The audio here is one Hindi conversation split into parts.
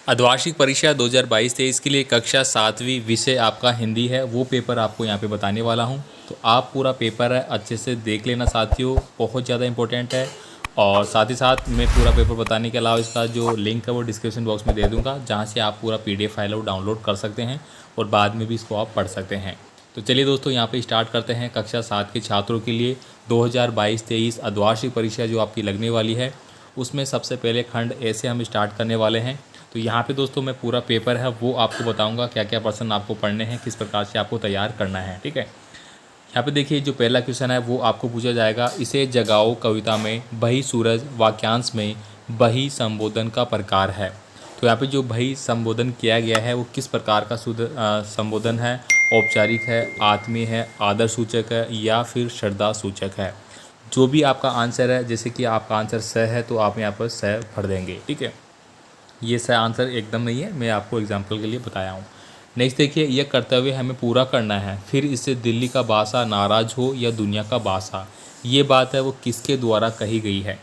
अर्धवार्षिक परीक्षा 2022-23 के लिए कक्षा 7वीं विषय आपका हिंदी है, वो पेपर आपको यहाँ पे बताने वाला हूँ। तो आप पूरा पेपर है अच्छे से देख लेना साथियों, बहुत ज़्यादा इंपॉर्टेंट है। और साथ ही साथ मैं पूरा पेपर बताने के अलावा इसका जो लिंक है वो डिस्क्रिप्शन बॉक्स में दे दूँगा, जहाँ से आप पूरा PDF फाइल वो डाउनलोड कर सकते हैं और बाद में भी इसको आप पढ़ सकते हैं। तो चलिए दोस्तों, यहाँ पे स्टार्ट करते हैं। कक्षा 7 के छात्रों के लिए 2022-23 अर्धवार्षिक परीक्षा जो आपकी लगने वाली है, उसमें सबसे पहले खंड ए से हम स्टार्ट करने वाले हैं। तो यहाँ पे दोस्तों मैं पूरा पेपर है वो आपको बताऊंगा, क्या क्या प्रश्न आपको पढ़ने हैं, किस प्रकार से आपको तैयार करना है। ठीक है, यहाँ पे देखिए जो पहला क्वेश्चन है वो आपको पूछा जाएगा, इसे जगाओ कविता में बही सूरज वाक्यांश में बही संबोधन का प्रकार है। तो यहाँ पे जो बही संबोधन किया गया है वो किस प्रकार का संबोधन है, औपचारिक है, आत्मीय है, आदर सूचक है या फिर श्रद्धा सूचक है। जो भी आपका आंसर है, जैसे कि आपका आंसर स है तो आप यहाँ पर स भर देंगे। ठीक है, ये सही आंसर एकदम नहीं है, मैं आपको एग्जाम्पल के लिए बताया हूँ। नेक्स्ट देखिए, यह कर्तव्य हमें पूरा करना है, फिर इससे दिल्ली का बादशाह नाराज हो या दुनिया का बादशाह। ये बात है वो किसके द्वारा कही गई है।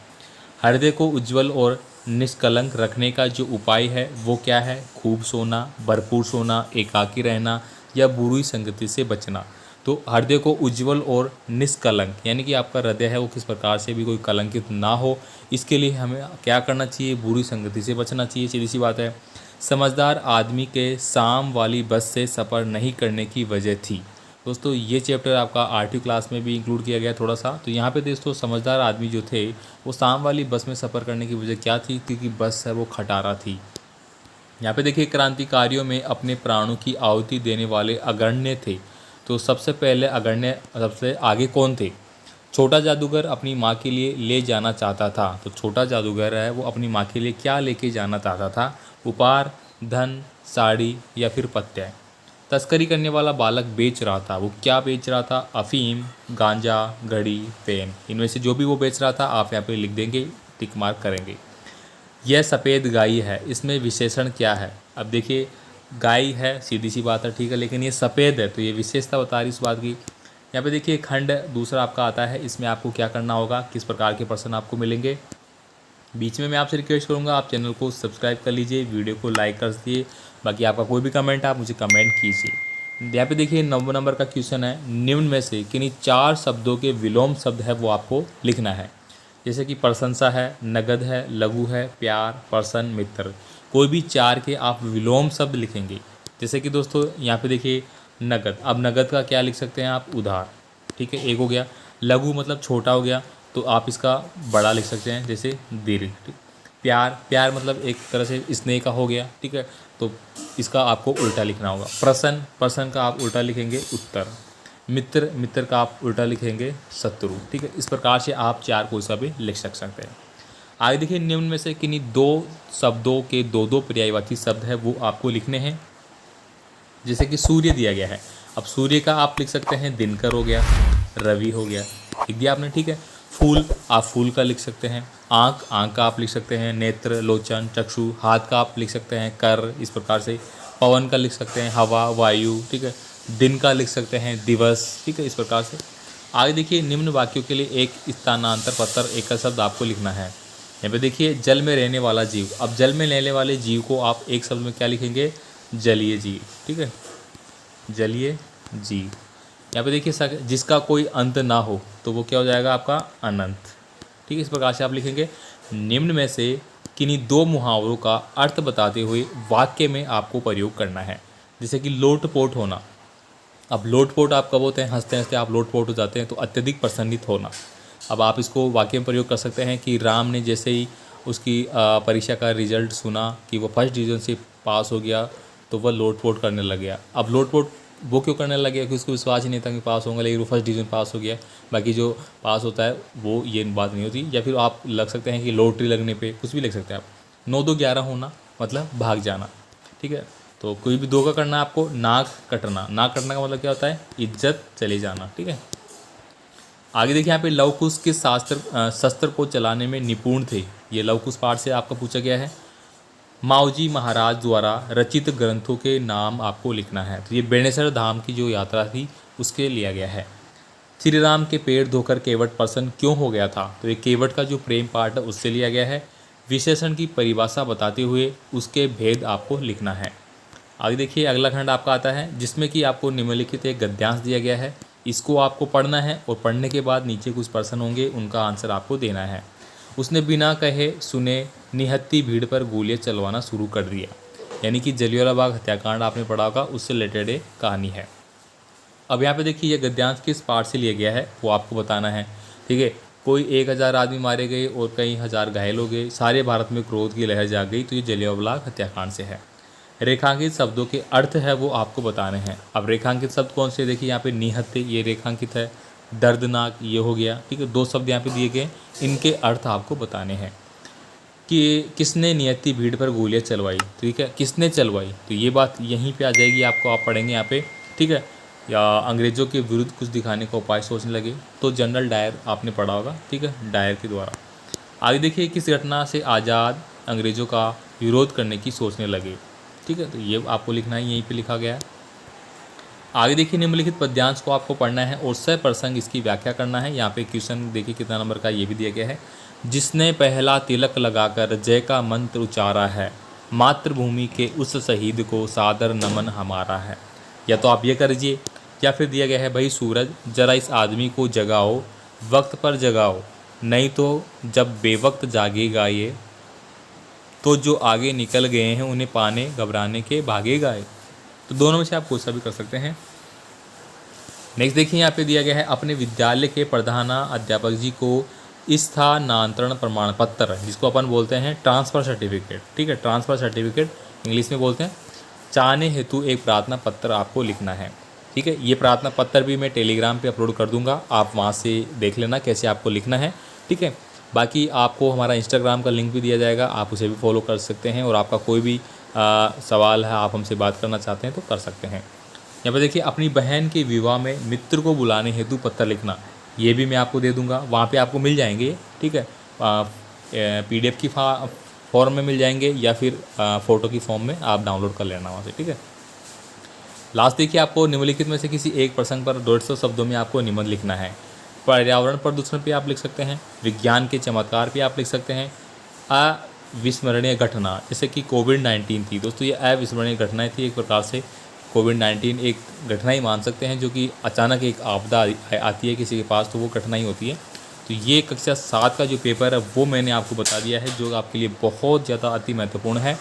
हृदय को उज्जवल और निष्कलंक रखने का जो उपाय है वो क्या है, खूब सोना, भरपूर सोना, एकाकी रहना या बुरी संगति से बचना। तो हृदय को उज्जवल और निष्कलंक यानी कि आपका हृदय है वो किस प्रकार से भी कोई कलंकित ना हो, इसके लिए हमें क्या करना चाहिए, बुरी संगति से बचना चाहिए। सीधी सी बात है। समझदार आदमी के शाम वाली बस से सफ़र नहीं करने की वजह थी। दोस्तों ये चैप्टर आपका आरटी क्लास में भी इंक्लूड किया गया थोड़ा सा। तो यहाँ पे दोस्तों समझदार आदमी जो थे वो शाम वाली बस में सफ़र करने की वजह क्या थी, क्योंकि बस है वो खटारा थी। यहाँ पे देखिए, क्रांतिकारियों में अपने प्राणों की आहुति देने वाले अग्रण्य थे। तो सबसे पहले अग्रण्य सबसे आगे कौन थे, छोटा जादूगर अपनी माँ के लिए ले जाना चाहता था। तो छोटा जादूगर है वो अपनी माँ के लिए क्या लेके जाना चाहता था, उपहार, धन, साड़ी या फिर पत्ते। तस्करी करने वाला बालक बेच रहा था, वो क्या बेच रहा था, अफीम, गांजा, घड़ी, पेन। इनमें से जो भी वो बेच रहा था आप यहाँ पे लिख देंगे, टिक मार्क करेंगे। यह सफ़ेद गाय है, इसमें विशेषण क्या है। अब देखिए गाय है, सीधी सी बात है, ठीक है, लेकिन ये सफ़ेद है तो ये विशेषता बता रही इस बात की। यहाँ पे देखिए खंड दूसरा आपका आता है, इसमें आपको क्या करना होगा, किस प्रकार के प्रश्न आपको मिलेंगे। बीच में मैं आपसे रिक्वेस्ट करूँगा आप चैनल को सब्सक्राइब कर लीजिए, वीडियो को लाइक कर दीजिए, बाकी आपका कोई भी कमेंट आप मुझे कमेंट कीजिए। यहाँ पे देखिए 9 नंबर का क्वेश्चन है, निम्न में से किन्हीं 4 शब्दों के विलोम शब्द है वो आपको लिखना है। जैसे कि प्रशंसा है, नगद है, लघु है, प्यार, प्रसन्न, मित्र। कोई भी 4 के आप विलोम शब्द लिखेंगे। जैसे कि दोस्तों यहाँ पे देखिए नगद, अब नगद का क्या लिख सकते हैं आप, उधार। ठीक है, एक हो गया। लघु मतलब छोटा हो गया, तो आप इसका बड़ा लिख सकते हैं, जैसे दीर्घ। ठीक। प्यार, प्यार मतलब एक तरह से स्नेह का हो गया। ठीक है, तो इसका आपको उल्टा लिखना होगा। प्रसन्न, प्रसन्न का आप उल्टा लिखेंगे उत्तर। मित्र, मित्र का आप उल्टा लिखेंगे शत्रु। ठीक है, इस प्रकार से आप 4 कोई सा भी लिख सकते हैं। आगे देखिए, निम्न में से किन्हीं 2 शब्दों के 2-2 पर्यायवाची शब्द है वो आपको लिखने हैं। जैसे कि सूर्य दिया गया है, अब सूर्य का आप लिख सकते हैं दिनकर हो गया, रवि हो गया, लिख दिया आपने। ठीक है, फूल, आप फूल का लिख सकते हैं। आँख, आँख का आप लिख सकते हैं नेत्र, लोचन, चक्षु। हाथ का आप लिख सकते हैं कर, इस प्रकार से। पवन का लिख सकते हैं हवा, वायु। ठीक है, दिन का लिख सकते हैं दिवस। ठीक है, इस प्रकार से। आगे देखिए, निम्न वाक्यों के लिए एक स्थानांतर पत्र एक शब्द आपको लिखना है। यहाँ पे देखिए, जल में रहने वाला जीव, अब जल में रहने वाले जीव को आप एक शब्द में क्या लिखेंगे, जलीय जीव। ठीक है, जलीय जीव। यहाँ पे देखिए, जिसका कोई अंत ना हो तो वो क्या हो जाएगा आपका, अनंत। ठीक है, इस प्रकार से आप लिखेंगे। निम्न में से किन्हीं 2 मुहावरों का अर्थ बताते हुए वाक्य में आपको प्रयोग करना है। जैसे कि लोटपोट होना, अब लोटपोट आप कब होते हैं, हंसते हंसते आप लोटपोट हो जाते हैं, तो अत्यधिक प्रसन्नित होना। अब आप इसको वाक्य में प्रयोग कर सकते हैं कि राम ने जैसे ही उसकी परीक्षा का रिजल्ट सुना कि वो फर्स्ट डिवीज़न से पास हो गया तो वह लोटपोट करने लग गया। अब लोटपोट वो क्यों करने लग गया, क्योंकि उसको विश्वास ही नहीं था कि पास होंगे, लेकिन वो फर्स्ट डिवीज़न पास हो गया। बाकी जो पास होता है वो ये बात नहीं होती। या फिर आप लग सकते हैं कि लॉटरी लगने पे, कुछ भी लग सकते हैं आप। 9-2-11 होना मतलब भाग जाना। ठीक है, तो कोई भी 2 का करना है आपको। नाक कटना, नाक कटना का मतलब क्या होता है, इज्जत चले जाना। ठीक है, आगे देखिए, यहाँ पे लव कुश किस शस्त्र को चलाने में निपुण थे। ये लव कुश पाठ से आपका पूछा गया है। माऊजी महाराज द्वारा रचित ग्रंथों के नाम आपको लिखना है। तो ये बेणेसर धाम की जो यात्रा थी उसके लिया गया है। श्री राम के पैर धोकर केवट प्रसन्न क्यों हो गया था, तो ये केवट का जो प्रेम पाठ है उससे लिया गया है। विशेषण की परिभाषा बताते हुए उसके भेद आपको लिखना है। आगे देखिए अगला खंड आपका आता है जिसमें कि आपको निम्नलिखित एक गद्यांश दिया गया है। इसको आपको पढ़ना है और पढ़ने के बाद नीचे कुछ प्रश्न होंगे, उनका आंसर आपको देना है। उसने बिना कहे सुने निहत्ती भीड़ पर गोलियां चलवाना शुरू कर दिया। यानी कि जलियांवाला बाग हत्याकांड आपने पढ़ा होगा, उससे रिलेटेड एक कहानी है। अब यहाँ पे देखिए ये गद्यांश किस पार्ट से लिया गया है वो आपको बताना है। ठीक है, कोई 1000 आदमी मारे गए और कई हज़ार घायल हो गए, सारे भारत में क्रोध की लहर जाग गई, तो ये जलियांवाला बाग हत्याकांड से है। रेखांकित शब्दों के अर्थ है वो आपको बताने हैं। अब रेखांकित शब्द कौन से, देखिए यहाँ पे निहत्ते ये रेखांकित है, दर्दनाक ये हो गया। ठीक है, 2 शब्द यहाँ पे दिए गए, इनके अर्थ आपको बताने हैं। कि किसने नियति भीड़ पर गोलियां चलवाई, ठीक है, किसने चलवाई, तो ये बात यहीं पे आ जाएगी आपको, आप पढ़ेंगे यहाँ पे। ठीक है, या अंग्रेज़ों के विरुद्ध कुछ दिखाने का उपाय सोचने लगे, तो जनरल डायर आपने पढ़ा होगा। ठीक है, डायर के द्वारा। आगे देखिए किस घटना से आज़ाद अंग्रेज़ों का विरोध करने की सोचने लगे। ठीक है, तो ये आपको लिखना है, यहीं पे लिखा गया है। आगे देखिए निम्नलिखित पद्यांश को आपको पढ़ना है और सह प्रसंग इसकी व्याख्या करना है। यहाँ पे क्वेश्चन देखिए कितना नंबर का ये भी दिया गया है। जिसने पहला तिलक लगाकर जय का मंत्र उचारा है, मातृभूमि के उस शहीद को सादर नमन हमारा है। या तो आप ये कर लीजिए, या फिर दिया गया है भाई सूरज जरा इस आदमी को जगाओ, वक्त पर जगाओ, नहीं तो जब बेवक्त जागेगा ये, तो जो आगे निकल गए हैं उन्हें पाने घबराने के भागेगा ये। तो दोनों में से आप कोई सा भी कर सकते हैं। नेक्स्ट देखिए यहाँ पे दिया गया है अपने विद्यालय के प्रधानाध्यापक जी को स्थानांतरण प्रमाण पत्र, जिसको अपन बोलते हैं ट्रांसफ़र सर्टिफिकेट। ठीक है, ट्रांसफ़र सर्टिफिकेट इंग्लिश में बोलते हैं, चाहने हेतु एक प्रार्थना पत्र आपको लिखना है। ठीक है, ये प्रार्थना पत्र भी मैं टेलीग्राम पे अपलोड कर दूंगा, आप वहाँ से देख लेना कैसे आपको लिखना है। ठीक है, बाकी आपको हमारा इंस्टाग्राम का लिंक भी दिया जाएगा, आप उसे भी फॉलो कर सकते हैं, और आपका कोई भी सवाल है, आप हमसे बात करना चाहते हैं तो कर सकते हैं। यहाँ पर देखिए अपनी बहन के विवाह में मित्र को बुलाने हेतु पत्र लिखना, ये भी मैं आपको दे दूंगा, वहाँ पे आपको मिल जाएंगे। ठीक है, PDF की फॉर्म में मिल जाएंगे, या फिर फ़ोटो की फॉर्म में आप डाउनलोड कर लेना वहाँ से। ठीक है, लास्ट देखिए आपको निम्नलिखित में से किसी एक प्रसंग पर 150 शब्दों में आपको निबंध लिखना है। पर्यावरण प्रदूषण पे आप लिख सकते हैं, विज्ञान के चमत्कार पे आप लिख सकते हैं, अविस्मरणीय घटना जैसे कि कोविड-19 थी। दोस्तों ये अविस्मरणीय घटनाएं थी, एक प्रकार से कोविड-19 एक घटना ही मान सकते हैं, जो कि अचानक एक आपदा आती है किसी के पास, तो वो घटना ही होती है। तो ये कक्षा 7 का जो पेपर है वो मैंने आपको बता दिया है, जो आपके लिए बहुत ज़्यादा अति महत्वपूर्ण है।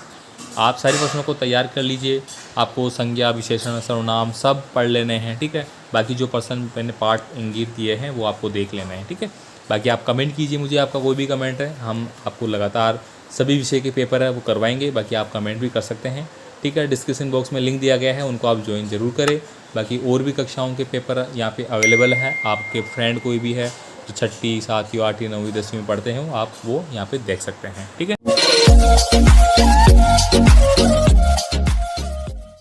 आप सारे प्रश्नों को तैयार कर लीजिए, आपको संज्ञा विशेषण सर्वनाम सब पढ़ लेने हैं। ठीक है, बाकी जो प्रश्न मैंने पार्ट इंगित दिए हैं वो आपको देख लेना है। ठीक है, बाकी आप कमेंट कीजिए, मुझे आपका कोई भी कमेंट है, हम आपको लगातार सभी विषय के पेपर है वो करवाएंगे, बाकी आप कमेंट भी कर सकते हैं। ठीक है, डिस्क्रिप्शन बॉक्स में लिंक दिया गया है, उनको आप ज्वाइन ज़रूर करें। बाकी और भी कक्षाओं के पेपर यहाँ पे अवेलेबल है, आपके फ्रेंड कोई भी है जो 6ठी 7वीं 8वीं 9वीं 10वीं में पढ़ते हैं, आप वो यहाँ पे देख सकते हैं। ठीक है।